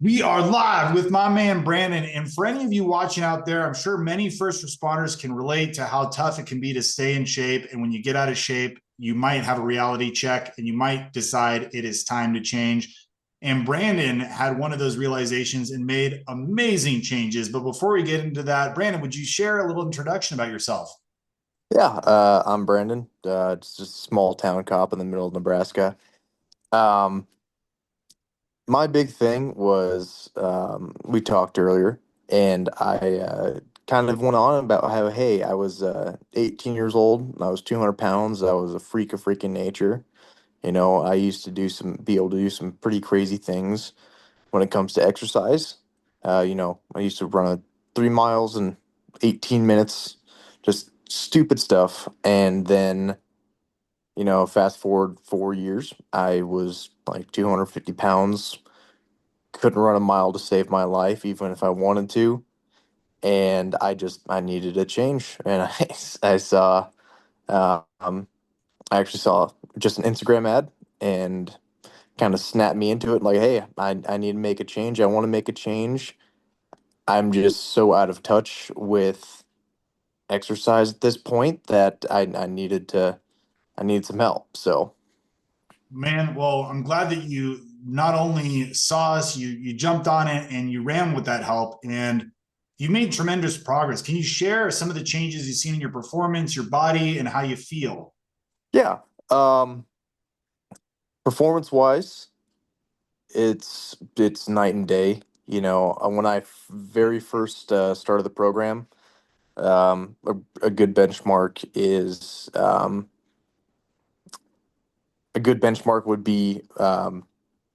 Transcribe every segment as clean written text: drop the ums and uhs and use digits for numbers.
We are live with my man Brandon. And for any of you watching out there, I'm sure many first responders can relate to how tough it can be to stay in shape. And when you get out of shape, you might have a reality check and you might decide it is time to change. And Brandon had one of those realizations and made amazing changes. But before we get into that, Brandon, would you share a little introduction about yourself? Yeah, I'm Brandon. It's just a small town cop in the middle of Nebraska. Um, my big thing was we talked earlier, and I kind of went on about how, hey, I was 18 years old, I was 200 pounds, I was a freak of freaking nature. I used to be able to do some pretty crazy things when it comes to exercise. I used to run 3 miles in 18 minutes, just stupid stuff, and then fast forward 4 years, I was like 250 pounds, couldn't run a mile to save my life, even if I wanted to. And I needed a change. And I saw, um, I actually saw just an Instagram ad and kind of snapped me into it. Like, hey, I need to make a change. I want to make a change. I'm just so out of touch with exercise at this point that I needed some help. So, Man, well, I'm glad that you not only saw us, you jumped on it and you ran with that help, and you made tremendous progress. Can you share some of the changes you've seen in your performance, your body, and how you feel? yeah. Um, Performance wise, it's night and day. When I very first started the program, a good benchmark is a good benchmark would be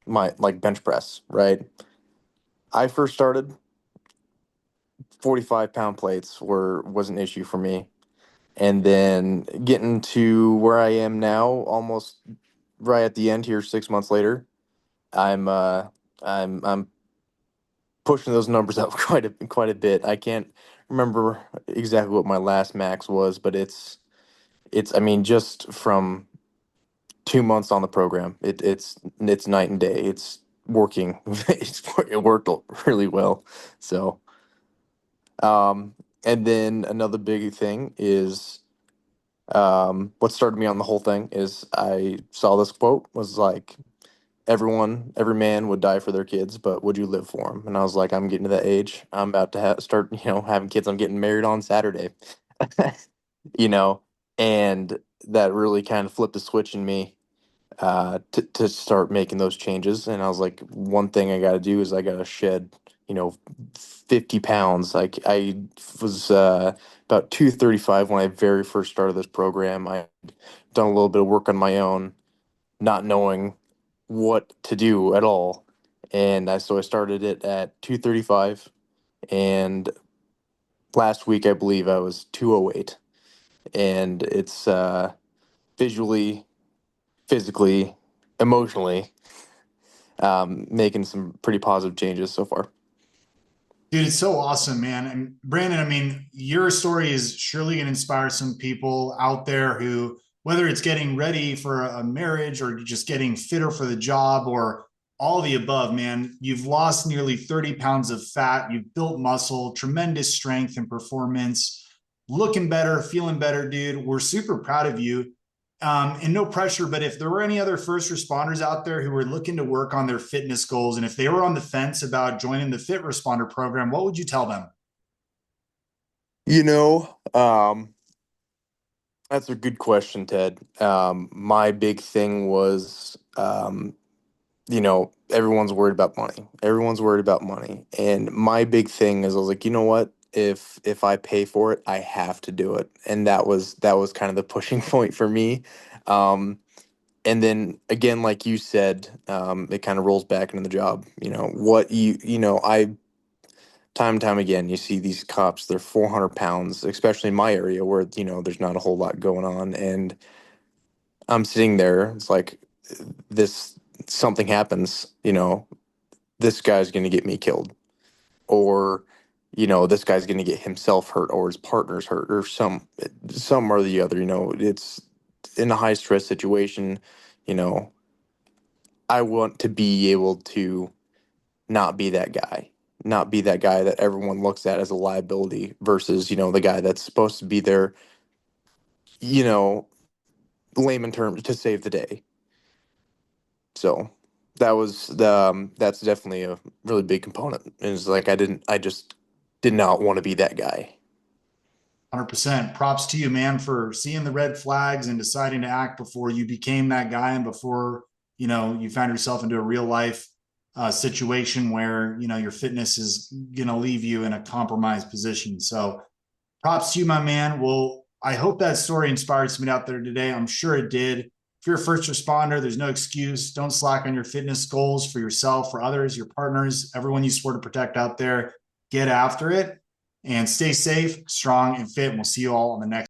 my like bench press, right? I first started 45-pound plates were was an issue for me, and then getting to where I am now, almost right at the end here, 6 months later, I'm I'm pushing those numbers up quite a bit. I can't remember exactly what my last max was, but it's I mean just from 2 months on the program, it's night and day. It's working. It worked really well. So and then another big thing is what started me on the whole thing is I saw this quote was like every man would die for their kids, but would you live for them? And I was like, I'm getting to that age. I'm about to start, having kids. I'm getting married on Saturday, you know, and that really kind of flipped the switch in me to start making those changes. And I was like, one thing I got to do is I got to shed, 50 pounds. Like I was about 235 when I very first started this program. I done a little bit of work on my own, not knowing what to do at all. And so I started it at 235. And last week, I believe I was 208. And it's visually, physically, emotionally making some pretty positive changes so far. Dude, it's so awesome, man. And Brandon, I mean, your story is surely going to inspire some people out there who, whether it's getting ready for a marriage or just getting fitter for the job or all the above, man, you've lost nearly 30 pounds of fat. You've built muscle, tremendous strength and performance, looking better, feeling better, dude. We're super proud of you. And no pressure, but if there were any other first responders out there who were looking to work on their fitness goals, and if they were on the fence about joining the Fit Responder program, what would you tell them? You know, um, that's a good question, Ted. My big thing was, everyone's worried about money. Everyone's worried about money. And my big thing is I was like, you know what? If I pay for it, I have to do it. And that was kind of the pushing point for me. Um, and then again, like you said, it kind of rolls back into the job. I time and time again, you see these cops, they're 400 pounds, especially in my area where, there's not a whole lot going on. And I'm sitting there, it's like this, something happens, this guy's going to get me killed, or this guy's going to get himself hurt, or his partner's hurt, or some or the other. It's in a high stress situation. you know I want to be able to not be that guy, not be that guy that everyone looks at as a liability versus, the guy that's supposed to be there, you know, layman terms to save the day. So that's definitely a really big component. Is like I just did not want to be that guy. 100%. Props to you, man, for seeing the red flags and deciding to act before you became that guy and before, you found yourself into a real life situation where, your fitness is going to leave you in a compromised position. So props to you, my man. Well, I hope that story inspired somebody out there today. I'm sure it did. If you're a first responder, there's no excuse. Don't slack on your fitness goals for yourself, for others, your partners, everyone you swore to protect out there. Get after it and stay safe, strong, and fit. And we'll see you all on the next.